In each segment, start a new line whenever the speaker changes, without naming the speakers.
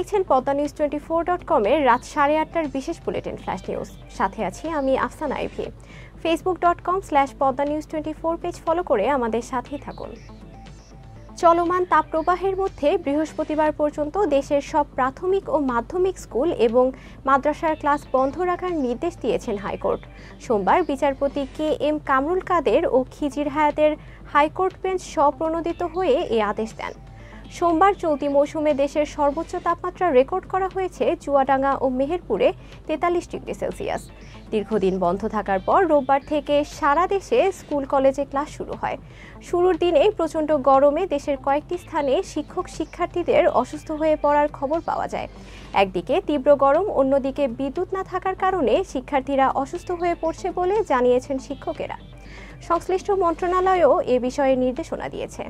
দেখছেন পদ্মা নিউজ 24.com-এর রাত 8:30টার বিশেষ বুলেটিন ফ্ল্যাশ নিউজ। সাথে আছি আমি Afsana ivy. facebook.com/poddanews24 page follow করে আমাদের সাথেই থাকুন। চলমান তাপপ্রবাহের মধ্যে বৃহস্পতিবার পর্যন্ত দেশের সব প্রাথমিক ও মাধ্যমিক স্কুল এবং মাদ্রাসার ক্লাস বন্ধ রাখার নির্দেশ দিয়েছেন হাইকোর্ট। সোমবার বিচারপতি KM কামরুল কাদের ও খিজির হায়াতের হাইকোর্ট বেঞ্চ স্বপ্রণোদিত হয়ে এই আদেশ দেন। সোমবার চলতি মৌসুমে দেশের সর্বোচ্চ তাপমাত্রা রেকর্ড করা হয়েছে চুয়াডাঙ্গা ও মেহেরপুরে 43 ডিগ্রি সেলসিয়াস। দীর্ঘদিন বন্ধ থাকার পর রোববার থেকে সারা দেশে স্কুল কলেজে ক্লাস শুরু হয়। শুরুর দিনে প্রচণ্ড গরমে দেশের কয়েকটি স্থানে শিক্ষক শিক্ষার্থীদের অসুস্থ হয়ে পড়ার খবর পাওয়া যায়। একদিকে তীব্র গরম, অন্যদিকে বিদ্যুৎ না থাকার কারণে শিক্ষার্থীরা অসুস্থ হয়ে পড়ছে বলে জানিয়েছেন শিক্ষকেরা। সংশ্লিষ্ট মন্ত্রণালয়ও এ বিষয়ে নির্দেশনা দিয়েছে।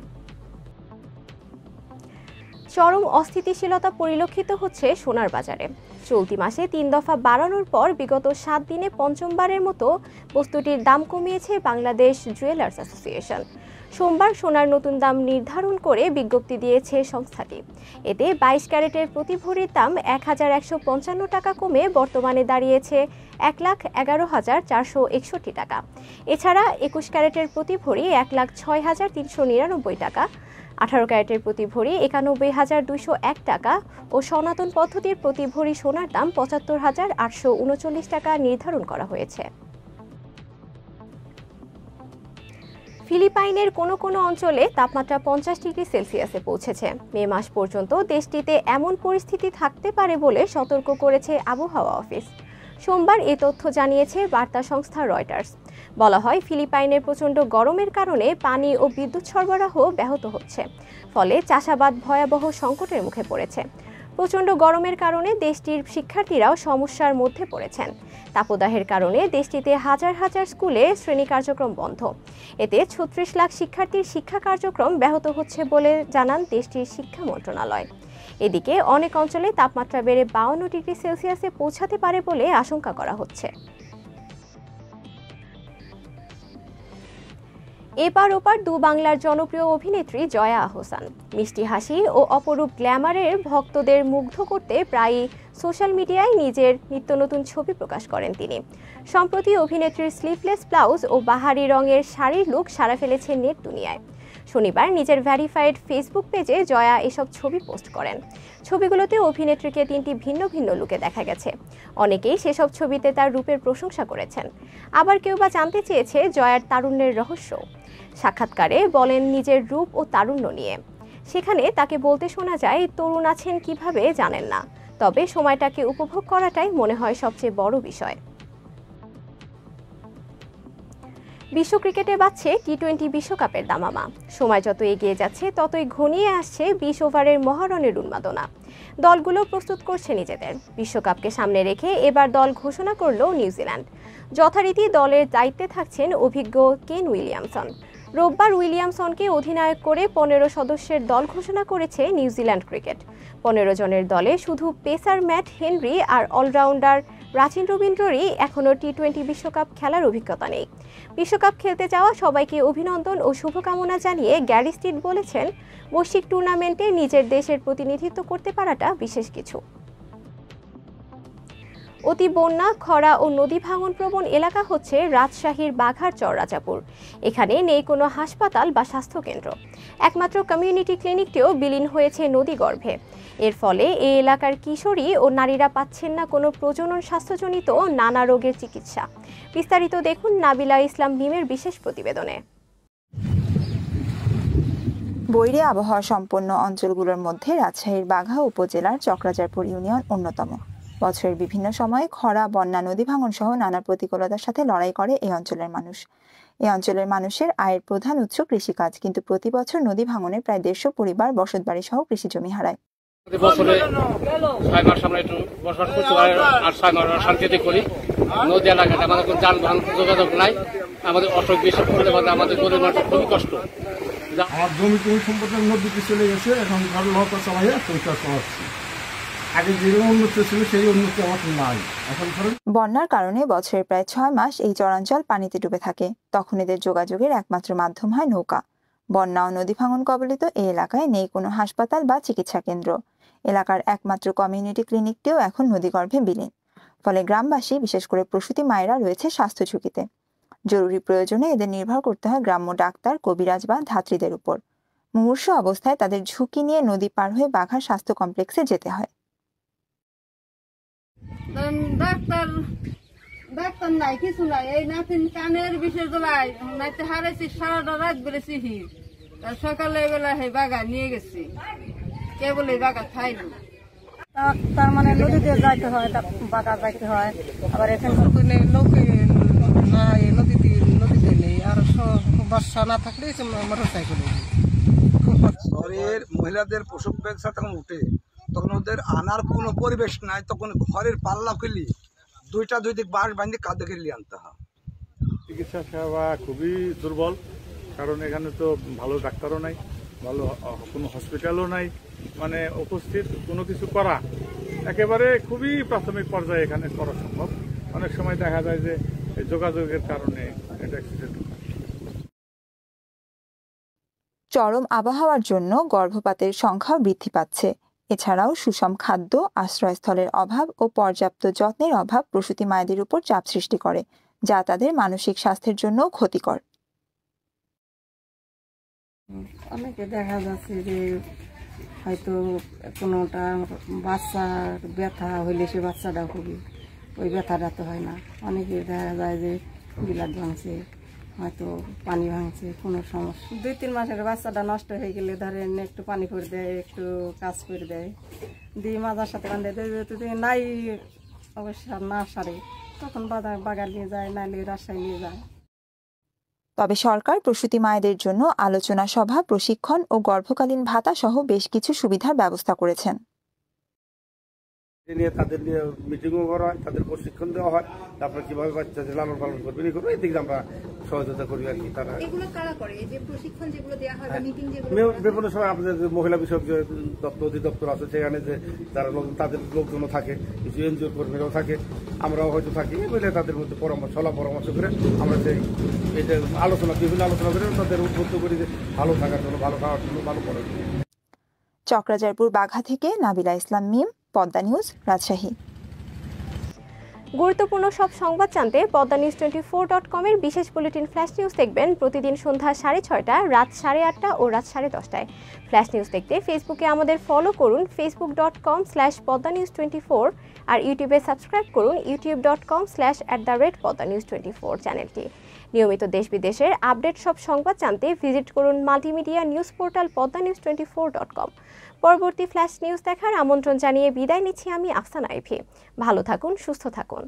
চরম অস্থিতিশীলতা পরিলক্ষিত হচ্ছে সোনার বাজারে। চলতি মাসে 3 দফা বাড়ানোর পর বিগত 7 দিনে পঞ্চমবারের মতো বস্তুটির দাম কমিয়েছে বাংলাদেশ জুয়েলার্স অ্যাসোসিয়েশন। সোমবার সোনার নতুন দাম নির্ধারণ করে বিজ্ঞপ্তি দিয়েছে সংস্থাটি। এতে 22 ক্যারেটের প্রতি ভরির দাম 1155 টাকা কমে বর্তমানে দাঁড়িয়েছে 1,11,461 টাকা। এছাড়া 21 ক্যারেটের প্রতি ভরি 1,06,399 টাকা, 18 ক্যারেটের প্রতি ভরি 91,201 টাকা ও সনাতন পদ্ধতির প্রতি ভরি সোনার দাম 75,839 টাকা নির্ধারণ করা হয়েছে। ফিলিপাইনের কোনো কোনো অঞ্চলে তাপমাত্রা 50 ডিগ্রি সেলসিয়াসে পৌঁছেছে। মে মাস পর্যন্ত দেশটিতে এমন পরিস্থিতি থাকতে পারে বলে সতর্ক করেছে আবহাওয়া অফিস। সোমবার এ তথ্য জানিয়েছে বার্তা সংস্থা রয়টার্স। বলা হয়, ফিলিপাইনের প্রচণ্ড গরমের কারণে পানি ও বিদ্যুৎ সরবরাহ ব্যাহত হচ্ছে, ফলে চাষাবাদ ভয়াবহ সংকটের মুখে পড়েছে। প্রচণ্ড গরমের কারণে দেশটির শিক্ষার্থীরাও সমস্যার মধ্যে পড়েছেন। তাপদাহের কারণে দেশটিতে হাজার হাজার স্কুলে শ্রেণী কার্যক্রম বন্ধ। এতে 36 লাখ শিক্ষার্থীর শিক্ষা কার্যক্রম ব্যাহত হচ্ছে বলে জানান দেশটির শিক্ষা মন্ত্রণালয়। এদিকে অনেক অঞ্চলে তাপমাত্রা বেড়ে 52 ডিগ্রি সেলসিয়াসে পৌঁছাতে পারে বলে আশঙ্কা করা হচ্ছে। এপার ওপার দু বাংলার জনপ্রিয় অভিনেত্রী জয়া আহসান মিষ্টি হাসি ও অপরূপ গ্ল্যামারের ভক্তদের মুগ্ধ করতে প্রায়ই সোশ্যাল মিডিয়ায় নিজের নিত্য নতুন ছবি প্রকাশ করেন তিনি। সম্প্রতি অভিনেত্রীর স্লিভলেস ব্লাউজ ও বাহারি রঙের শাড়ির লুক সাড়া ফেলেছে নেট দুনিয়ায়। শনিবার নিজের ভেরিফাইড ফেসবুক পেজে জয়া এসব ছবি পোস্ট করেন। ছবিগুলোতে অভিনেত্রীকে 3টি ভিন্ন ভিন্ন লুকে দেখা গেছে। অনেকেই সেসব ছবিতে তার রূপের প্রশংসা করেছেন। আবার কেউ বা জানতে চেয়েছে জয়ার তারুণ্যের রহস্য। সাক্ষাৎকারে বলেন নিজের রূপ ও তারুণ্য নিয়ে। সেখানে তাকে বলতে শোনা যায়, তরুণ আছেন কিভাবে জানেন না, তবে সময়টাকে উপভোগ করাটাই মনে হয় সবচেয়ে বড় বিষয়। বিশ্ব ক্রিকেটে বাজছে টি-20 বিশ্বকাপের দামামা। সময় যত এগিয়ে যাচ্ছে ততই ঘনিয়ে আসছে 20 ওভারের মহারণের উন্মাদনা। দলগুলো প্রস্তুত করছে নিজেদের। বিশ্বকাপকে সামনে রেখে এবার দল ঘোষণা করল নিউজিল্যান্ড। যথারীতি দলের দায়িত্বে থাকছেন অভিজ্ঞ কেন উইলিয়ামসন। রোববার উইলিয়ামসনকে অধিনায়ক করে 15 সদস্যের দল ঘোষণা করেছে নিউজিল্যান্ড ক্রিকেট। 15 জনের দলে শুধু পেসার ম্যাট হেনরি আর অলরাউন্ডার রাচিন রবীন্দ্ররই এখনও টি-20 বিশ্বকাপ খেলার অভিজ্ঞতা নেই। বিশ্বকাপ খেলতে যাওয়া সবাইকে অভিনন্দন ও শুভকামনা জানিয়ে গ্যারি স্টিট বলেছেন, বৈশ্বিক টুর্নামেন্টে নিজের দেশের প্রতিনিধিত্ব করতে পারাটা বিশেষ কিছু। অতি বন্যা, খরা ও নদী ভাঙন প্রবণ এলাকা হচ্ছে রাজশাহীর বাঘারচর রাজাপুর। এখানে নেই কোনো হাসপাতাল বা স্বাস্থ্যকেন্দ্র। একমাত্র কমিউনিটি ক্লিনিকটিও বিলীন হয়েছে নদীগর্ভে। এর ফলে এই এলাকার কিশোরী ও নারীরা পাচ্ছেন না কোনো প্রজনন স্বাস্থ্যজনিত নানা রোগের চিকিৎসা। বিস্তারিত দেখুন নাবিলা ইসলাম মিমের বিশেষ প্রতিবেদনে।
বৈরী আবহাওয়া সম্পন্ন অঞ্চলগুলোর মধ্যে রাজশাহীর বাঘা উপজেলার চক্রাচারপুর ইউনিয়ন অন্যতম। বছরের বিভিন্ন সময়ে খরা, বন্যা, নদী ভাঙন সহ নানা প্রতিকূলতার সাথে লড়াই করে এই অঞ্চলের মানুষ। এই অঞ্চলের মানুষের আয়ের প্রধান উৎস কৃষিকাজ, কিন্তু প্রতি বছর নদী ভাঙনে প্রায় 150 পরিবার বসতবাড়ি সহ কৃষি জমি হারায়।
বছরে 6 মাস আমরা একটু বসবাস করতে পারি আর 6 মাস শান্তিতে করি। নদী এলাকাতে আমাদের কোনো যানবাহন যোগাযোগ নাই। আমাদের অসুখ বিসুখ করলে আমাদের গরিব মানুষের খুবই কষ্ট।
আমার জমি সম্পদের নদীতে চলে গেছে, এখন ঘর নৌকা চালাইয়া সংসার চালাচ্ছি। আগে যেরকম উন্নতি ছিল সেই উন্নতি আমার নাই। এখন
বন্যার কারণে বছরের প্রায় 6 মাস এই চরাঞ্চল পানিতে ডুবে থাকে। তখন এদের যোগাযোগের একমাত্র মাধ্যম হয় নৌকা। বন্যা ও নদী ভাঙন কবলিত এই এলাকায় নেই কোনো হাসপাতাল বা চিকিৎসা কেন্দ্র। এলাকার একমাত্র কমিউনিটি ক্লিনিকটিও এখন নদীগর্ভে বিলীন। ফলে গ্রামবাসী, বিশেষ করে প্রসূতি মায়েরা রয়েছে স্বাস্থ্য ঝুঁকিতে। জরুরি প্রয়োজনে এদের নির্ভর করতে হয় গ্রাম্য ডাক্তার, কবিরাজ বা ধাত্রীদের উপর। মুমূর্ষ অবস্থায় তাদের ঝুঁকি নিয়ে নদী পার হয়ে বাঘা স্বাস্থ্য কমপ্লেক্সে যেতে হয়।
ডাক্তার নাই, কিছু নাই। এই নাতিন কানের বিষের গলায় নাইতে হারাইছি, সারাটা রাত বেড়েছি। সকালে বেলা হে বাগা নিয়ে গেছি, কে বলে বাগা খাইনি। তার মানে নদীতে যাইতে হয়, বাগা যাইতে হয়। আবার এখানে নদীতে নেই, আর বাসা না থাকলে মোটর সাইকেল।
ঘরের মহিলাদের প্রসব ব্যবসা তখন উঠে, তখন ওদের আনার কোনো পরিবেশ নাই, তখন ঘরের পাল্লা খুলি দুই দিক বাঁশ বাঁধে কাঁধে খেলিয়ে আনতে হয়।
চিকিৎসা সেবা খুবই দুর্বল, কারণ এখানে তো ভালো ডাক্তারও নাই, ভালো কোনো হসপিটালও নাই। মানে উপস্থিত কোনো কিছু করা একেবারে খুবই প্রাথমিক পর্যায়ে এখানে করা সম্ভব। অনেক সময় দেখা যায় যে যোগাযোগের কারণে এটা অ্যাক্সিডেন্ট হয়।
চরম আবহাওয়ার জন্য গর্ভপাতের সংখ্যাও বৃদ্ধি পাচ্ছে। এছাড়াও সুষম খাদ্য, আশ্রয়স্থলের অভাব ও পর্যাপ্ত যত্নের অভাব প্রসূতি মায়েদের উপর চাপ সৃষ্টি করে, যা তাদের মানসিক স্বাস্থ্যের জন্য ক্ষতিকর।
অনেকে দেখা যাচ্ছে যে হয়তো কোনোটা বাচ্চার ব্যথা হইলে সে বাচ্চাটা খুবই ওই ব্যথাটা তো হয় না। অনেকে দেখা যায় যে বিলাট ভাঙছে, হয়তো পানি ভাঙছে, কোনো সমস্যা। 2-3 মাসের বাচ্চাটা নষ্ট হয়ে গেলে ধরেন একটু পানি করে দেয়, একটু কাজ করে দেয়, দিয়ে মাজার সাথে বাঁধে দেয়। নাই অবশ্য না সারে, তখন বাগা নিয়ে যায়, নাইলে রাজশাহী নিয়ে যায়।
তবে সরকার প্রসূতি মায়েদের জন্য আলোচনা সভা, প্রশিক্ষণ ও গর্ভকালীন ভাতা সহ বেশ কিছু সুবিধার ব্যবস্থা করেছেন।
নিয়ে তাদের নিয়ে মিটিংও করা হয়, তাদের প্রশিক্ষণ দেওয়া হয়, তারপরে কিভাবে বাচ্চাদের লালন পালন করবে এই করবে, এই দিকে আমরা সহযোগিতা করি আর কি। তারা
এগুলো কারা করে, এই যে প্রশিক্ষণ যেগুলো দেওয়া হয় বা মিটিং যেগুলো
বিভিন্ন সময় আমাদের যে মহিলা বিষয়ক যে দপ্তর, অধিদপ্তর আছে, সেখানে যে তারা তাদের লোকজনও থাকে, কিছু এনজিও কর্মীরাও থাকে, আমরাও হয়তো থাকি, মিলে তাদের মধ্যে পরামর্শ করে আমরা সেই এটা বিভিন্ন আলোচনা করে তাদের উদ্বুদ্ধ করি যে ভালো থাকার জন্য, ভালো খাওয়ার জন্য, ভালো পড়ার জন্য।
চক্রাজারপুর বাঘা থেকে নাবিলা ইসলাম মিম, পদ্মা নিউজ, রাজশাহী।
গুরুত্বপূর্ণ সব সংবাদ জানতে poddanews24.com এর বিশেষ বুলেটিন ফ্ল্যাশ নিউজ দেখবেন প্রতিদিন সন্ধ্যা 6:30, রাত 8:30 ও রাত 10:30। ফ্ল্যাশ নিউজ দেখতে ফেসবুকে আমাদের ফলো করুন facebook.com/poddanews24 আর ইউটিউবে সাবস্ক্রাইব করুন youtube.com/@poddanews24 চ্যানেলটি। নিয়মিত দেশ বিদেশের আপডেট সব সংবাদ জানতে ভিজিট করুন মাল্টিমিডিয়া নিউজ পোর্টাল poddanews24.com। পরবর্তী ফ্ল্যাশ নিউজ দেখার আমন্ত্রণ জানিয়ে বিদায় নিচ্ছি আমি আফসানা আইভি। ভালো থাকুন, সুস্থ থাকুন।